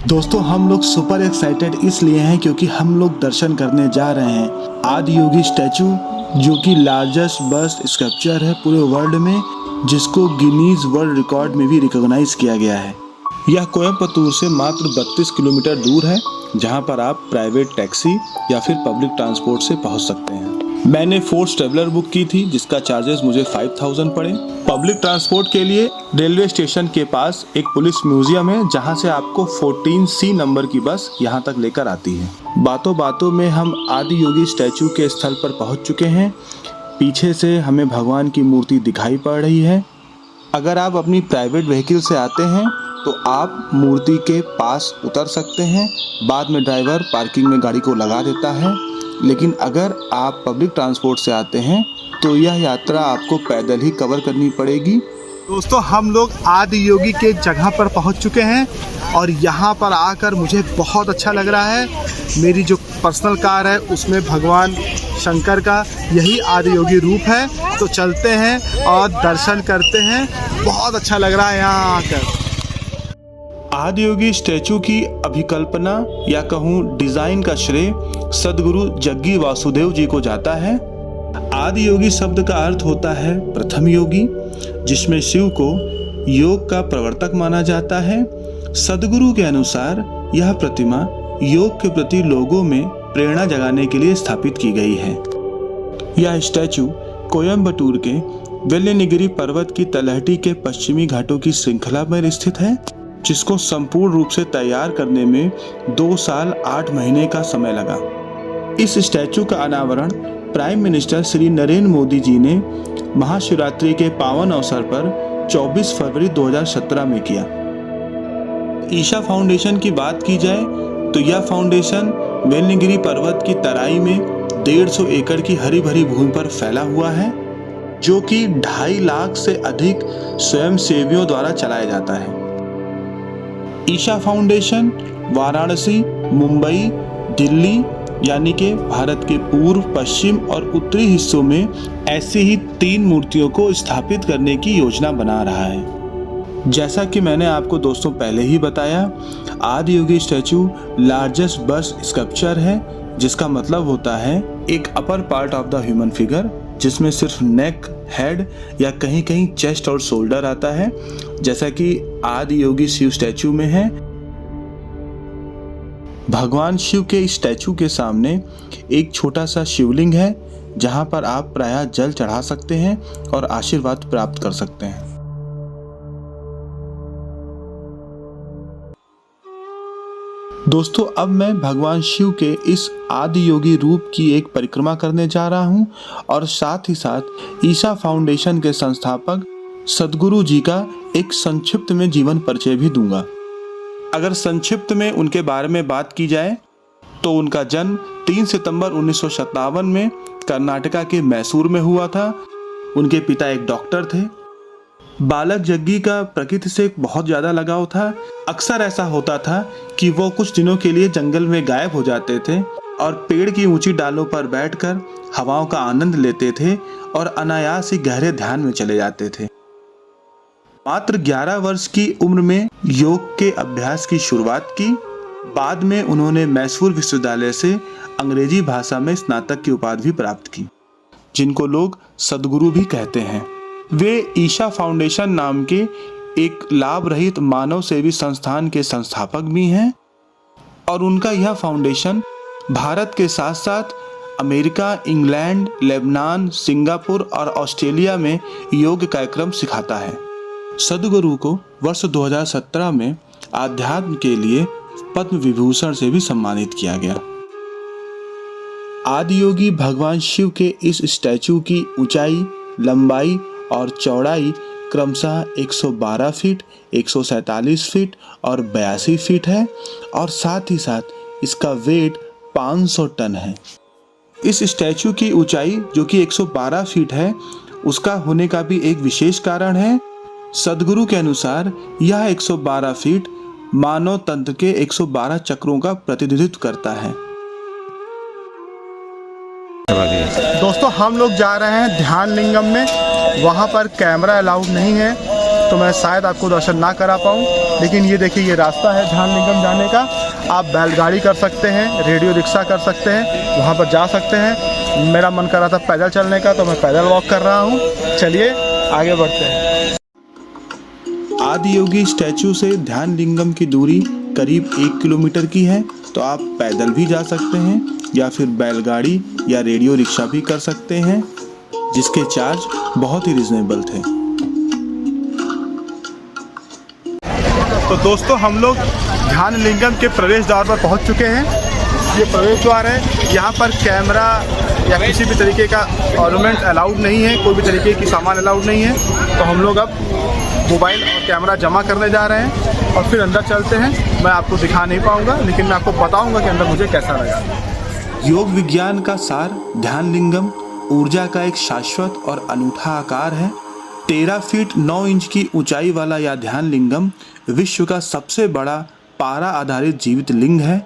दोस्तों हम लोग सुपर एक्साइटेड इसलिए हैं क्योंकि हम लोग दर्शन करने जा रहे हैं आदि योगी स्टैचू, जो कि लार्जेस्ट बस्ट स्कल्पचर है पूरे वर्ल्ड में, जिसको गिनीज वर्ल्ड रिकॉर्ड में भी रिकॉग्नाइज किया गया है। यह कोयम्बटूर से मात्र 32 किलोमीटर दूर है, जहां पर आप प्राइवेट टैक्सी या फिर पब्लिक ट्रांसपोर्ट से पहुंच सकते हैं। मैंने फोर्स ट्रेवलर बुक की थी, जिसका चार्जेस मुझे 5000 पड़े। पब्लिक ट्रांसपोर्ट के लिए रेलवे स्टेशन के पास एक पुलिस म्यूजियम है, जहां से आपको 14C नंबर की बस यहां तक लेकर आती है। बातों बातों में हम आदि योगी स्टैचू के स्थल पर पहुंच चुके हैं। पीछे से हमें भगवान की मूर्ति दिखाई पड़ रही है। अगर आप अपनी प्राइवेट व्हीकल से आते हैं तो आप मूर्ति के पास उतर सकते हैं, बाद में ड्राइवर पार्किंग में गाड़ी को लगा देता है। लेकिन अगर आप पब्लिक ट्रांसपोर्ट से आते हैं तो यह यात्रा आपको पैदल ही कवर करनी पड़ेगी। दोस्तों हम लोग आदि योगी के जगह पर पहुंच चुके हैं और यहाँ पर आकर मुझे बहुत अच्छा लग रहा है। मेरी जो पर्सनल कार है उसमें भगवान शंकर का यही आदि योगी रूप है। तो चलते हैं और दर्शन करते हैं। बहुत अच्छा लग रहा है यहाँ आकर। आदि योगी स्टैचू की अभिकल्पना या कहूँ डिजाइन का श्रेय सदगुरु जग्गी वासुदेव जी को जाता है। आदि योगी शब्द का अर्थ होता है प्रथम योगी, जिसमें शिव को योग का प्रवर्तक माना जाता है। सदगुरु के अनुसार यह प्रतिमा योग के प्रति लोगों में प्रेरणा जगाने के लिए स्थापित की गई है। यह स्टैचू कोयम्बटूर के वेल्लयनगिरी पर्वत की तलहटी के पश्चिमी घाटों की श्रृंखला में स्थित है, जिसको संपूर्ण रूप से तैयार करने में 2 साल 8 महीने का समय लगा। इस स्टैचू का अनावरण प्राइम मिनिस्टर श्री नरेंद्र मोदी जी ने महाशिवरात्रि के पावन अवसर पर 24 फरवरी 2017 में किया। ईशा फाउंडेशन की बात की जाए तो यह फाउंडेशन वेल्लयगिरी पर्वत की तराई में 150 एकड़ की हरी भरी भूमि पर फैला हुआ है, जो कि 2.5 लाख से अधिक स्वयंसेवियों द्वारा चलाया जाता है। ईशा फाउंडेशन वाराणसी, मुंबई, दिल्ली यानी कि भारत के पूर्व, पश्चिम और उत्तरी हिस्सों में ऐसी ही 3 मूर्तियों को स्थापित करने की योजना बना रहा है। जैसा कि मैंने आपको दोस्तों पहले ही बताया, आदि Yogi statue largest bast sculpture है, जिसका मतलब होता है एक upper part of the human figure, जिसमें सिर्फ नेक, हेड या कहीं कहीं चेस्ट और शोल्डर आता है, जैसा कि आदि योगी शिव स्टैचू में है। भगवान शिव के इस स्टैचू के सामने एक छोटा सा शिवलिंग है, जहां पर आप प्रायः जल चढ़ा सकते हैं और आशीर्वाद प्राप्त कर सकते हैं। दोस्तों अब मैं भगवान शिव के इस आदि योगी रूप की एक परिक्रमा करने जा रहा हूं और साथ ही साथ ईशा फाउंडेशन के संस्थापक सदगुरु जी का एक संक्षिप्त में जीवन परिचय भी दूंगा। अगर संक्षिप्त में उनके बारे में बात की जाए तो उनका जन्म 3 सितंबर 1957 में कर्नाटका के मैसूर में हुआ था। उनके पिता एक डॉक्टर थे। बालक जग्गी का प्रकृति से बहुत ज़्यादा लगाव था। अक्सर ऐसा होता था कि वो कुछ दिनों के लिए जंगल में गायब हो जाते थे और पेड़ की ऊंची डालों पर बैठकर हवाओं का आनंद लेते थे और अनायास ही गहरे ध्यान में चले जाते थे। मात्र 11 वर्ष की उम्र में योग के अभ्यास की शुरुआत की। बाद में उन्होंने मैसूर विश्वविद्यालय से अंग्रेजी भाषा में स्नातक की उपाधि भी प्राप्त की, जिनको लोग सदगुरु भी कहते हैं। वे ईशा फाउंडेशन नाम के एक लाभ रहित मानव सेवी संस्थान के संस्थापक भी हैं और उनका यह फाउंडेशन भारत के साथ साथ अमेरिका, इंग्लैंड, लेबनान, सिंगापुर और ऑस्ट्रेलिया में योग कार्यक्रम सिखाता है। सदगुरु को वर्ष 2017 में आध्यात्म के लिए पद्म विभूषण से भी सम्मानित किया गया। आदि योगी भगवान शिव के इस स्टैचू की ऊंचाई, लंबाई और चौड़ाई क्रमशः 112 फीट, 147 फीट और 82 फीट है और साथ ही साथ इसका वेट 500 टन है। इस स्टैचू की ऊंचाई जो कि 112 फीट है, उसका होने का भी एक विशेष कारण है। सदगुरु के अनुसार यह 112 फीट मानव तंत्र के 112 चक्रों का प्रतिनिधित्व करता है। दोस्तों हम लोग जा रहे हैं ध्यान लिंगम में। वहाँ पर कैमरा अलाउड नहीं है तो मैं शायद आपको दर्शन ना करा पाऊँ। लेकिन ये देखिए, ये रास्ता है ध्यान लिंगम जाने का। आप बैलगाड़ी कर सकते हैं, रेडियो रिक्शा कर सकते हैं, वहाँ पर जा सकते हैं। मेरा मन कर रहा था पैदल चलने का, तो मैं पैदल वॉक कर रहा हूँ। चलिए आगे बढ़ते हैं। आदि योगी स्टैचू से ध्यान लिंगम की दूरी करीब 1 किलोमीटर की है, तो आप पैदल भी जा सकते हैं या फिर बैलगाड़ी या रेडियो रिक्शा भी कर सकते हैं, जिसके चार्ज बहुत ही रिजनेबल थे। तो दोस्तों, हम लोग ध्यान लिंगम के प्रवेश द्वार पर पहुंच चुके हैं। ये प्रवेश द्वार है। यहाँ पर कैमरा या किसी भी तरीके का ऑर्नामेंट अलाउड नहीं है, कोई भी तरीके की सामान अलाउड नहीं है। तो हम लोग अब मोबाइल और कैमरा जमा करने जा रहे हैं और फिर अंदर चलते हैं। मैं आपको दिखा नहीं पाऊँगा, लेकिन मैं आपको बताऊँगा कि अंदर मुझे कैसा लगा। योग विज्ञान का सार ध्यान लिंगम ऊर्जा का एक शाश्वत और अनूठा आकार है। 13 फीट 9 इंच की ऊंचाई वाला यह ध्यान लिंगम विश्व का सबसे बड़ा पारा आधारित जीवित लिंग है।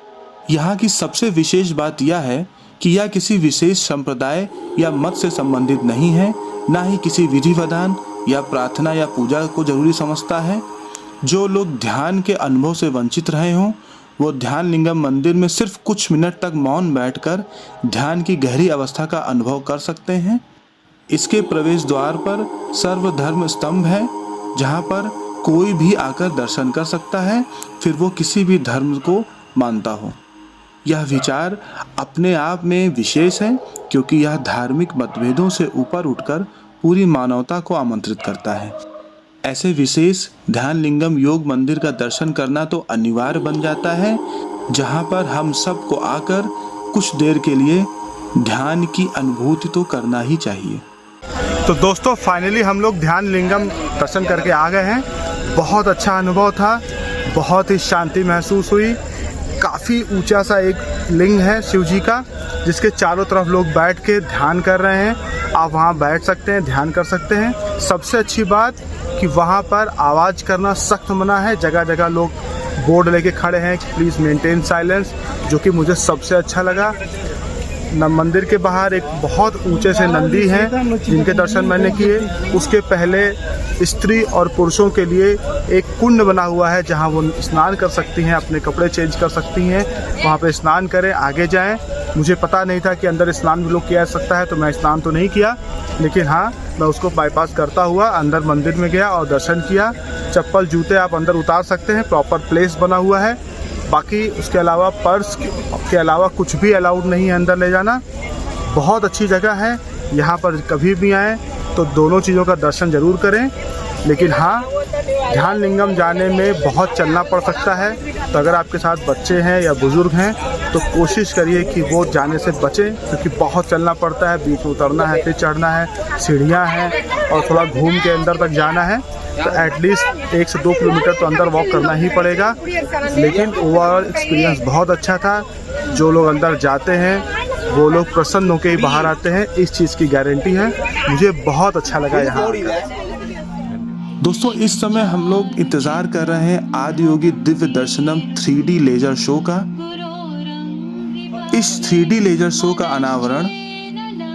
यहाँ की सबसे विशेष बात यह है कि यह किसी विशेष संप्रदाय या मत से संबंधित नहीं है, ना ही किसी विधि विधान या प्रार्थना या पूजा को जरूरी समझता है। जो लोग ध्यान के अनुभव से वंचित रहे हों, वो ध्यान लिंगम मंदिर में सिर्फ कुछ मिनट तक मौन बैठकर ध्यान की गहरी अवस्था का अनुभव कर सकते हैं। इसके प्रवेश द्वार पर सर्वधर्म स्तंभ है, जहाँ पर कोई भी आकर दर्शन कर सकता है, फिर वो किसी भी धर्म को मानता हो। यह विचार अपने आप में विशेष है, क्योंकि यह धार्मिक मतभेदों से ऊपर उठकर पूरी मानवता को आमंत्रित करता है। ऐसे विशेष ध्यान लिंगम योग मंदिर का दर्शन करना तो अनिवार्य बन जाता है, जहाँ पर हम सबको आकर कुछ देर के लिए ध्यान की अनुभूति तो करना ही चाहिए। तो दोस्तों, फाइनली हम लोग ध्यान लिंगम दर्शन करके आ गए हैं। बहुत अच्छा अनुभव था, बहुत ही शांति महसूस हुई। काफ़ी ऊंचा सा एक लिंग है शिव जी का, जिसके चारों तरफ लोग बैठ के ध्यान कर रहे हैं। आप वहाँ बैठ सकते हैं, ध्यान कर सकते हैं। सबसे अच्छी बात कि वहाँ पर आवाज़ करना सख्त मना है। जगह जगह लोग बोर्ड लेके खड़े हैं कि प्लीज़ मेंटेन साइलेंस, जो कि मुझे सबसे अच्छा लगा। मंदिर के बाहर एक बहुत ऊंचे से नंदी हैं, जिनके दर्शन मैंने किए। उसके पहले स्त्री और पुरुषों के लिए एक कुंड बना हुआ है, जहां वो स्नान कर सकती हैं, अपने कपड़े चेंज कर सकती हैं। वहां पे स्नान करें, आगे जाएं। मुझे पता नहीं था कि अंदर स्नान भी लोग किया जा सकता है, तो मैं स्नान तो नहीं किया, लेकिन हाँ, मैं उसको बाईपास करता हुआ अंदर मंदिर में गया और दर्शन किया। चप्पल जूते आप अंदर उतार सकते हैं, प्रॉपर प्लेस बना हुआ है। बाकी उसके अलावा पर्स के अलावा कुछ भी अलाउड नहीं है अंदर ले जाना। बहुत अच्छी जगह है, यहाँ पर कभी भी आएँ तो दोनों चीज़ों का दर्शन ज़रूर करें। लेकिन हाँ, ध्यान लिंगम जाने में बहुत चलना पड़ सकता है, तो अगर आपके साथ बच्चे हैं या बुज़ुर्ग हैं तो कोशिश करिए कि वो जाने से बचें, क्योंकि बहुत चलना पड़ता है। बीच में उतरना है, फिर चढ़ना है, सीढ़ियाँ हैं और थोड़ा घूम के अंदर तक जाना है। तो एटलीस्ट 1 से 2 किलोमीटर तो अंदर वॉक करना ही पड़ेगा। लेकिन ओवरऑल एक्सपीरियंस बहुत अच्छा था। जो लोग अंदर जाते हैं वो लोग प्रसन्न होकर ही बाहर आते हैं, इस चीज़ की गारंटी है। मुझे बहुत अच्छा लगा यहाँ आकर। दोस्तों, इस समय हम लोग इंतजार कर रहे हैं आदि योगी दिव्य दर्शनम 3D लेजर शो का। इस 3D लेजर शो का अनावरण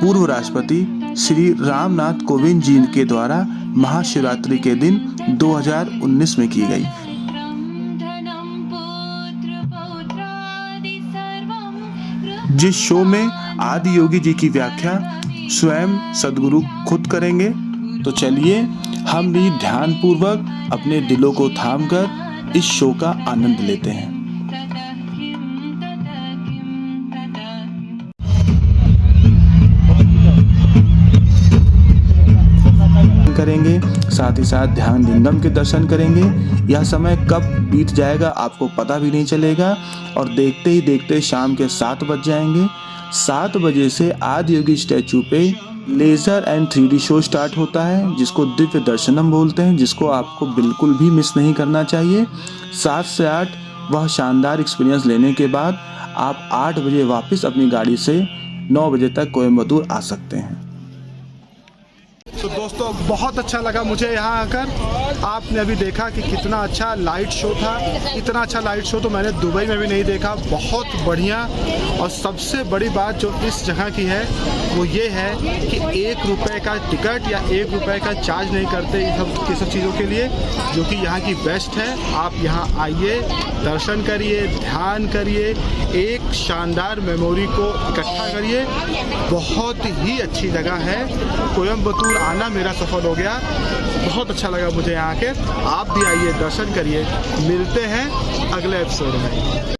पूर्व राष्ट्रपति श्री रामनाथ कोविंद जी के द्वारा महाशिवरात्रि के दिन 2019 में की गई। जिस शो में आदि योगी जी की व्याख्या स्वयं सदगुरु खुद करेंगे। तो चलिए हम भी ध्यान पूर्वक अपने दिलों को थामकर इस शो का आनंद लेते हैं। करेंगे, साथ ही साथ ध्यान लिंगम के दर्शन करेंगे। यह समय कब बीत जाएगा आपको पता भी नहीं चलेगा, और देखते ही देखते शाम के 7 बज जाएंगे। 7 बजे से आदि योगी स्टैचू पे laser and 3D show start होता है, जिसको दिव्य दर्शनम बोलते हैं, जिसको आपको बिल्कुल भी मिस नहीं करना चाहिए। 7 से 8 वह शानदार एक्सपीरियंस लेने के बाद आप 8 बजे वापस अपनी गाड़ी से 9 बजे तक कोयम्बटूर आ सकते हैं। तो दोस्तों, बहुत अच्छा लगा मुझे यहाँ आकर। आपने अभी देखा कि कितना अच्छा लाइट शो था। इतना अच्छा लाइट शो तो मैंने दुबई में भी नहीं देखा। बहुत बढ़िया। और सबसे बड़ी बात जो इस जगह की है वो ये है कि 1 रुपये का टिकट या 1 रुपये का चार्ज नहीं करते इन सब चीज़ों के लिए, जो कि यहाँ की बेस्ट है। आप यहाँ आइए, दर्शन करिए, ध्यान करिए, एक शानदार मेमोरी को इकट्ठा करिए। बहुत ही अच्छी जगह है। कोयम्बतूर आना मेरा सफल हो गया। बहुत अच्छा लगा मुझे यहाँ के। आप भी आइए, दर्शन करिए। मिलते हैं अगले एपिसोड में।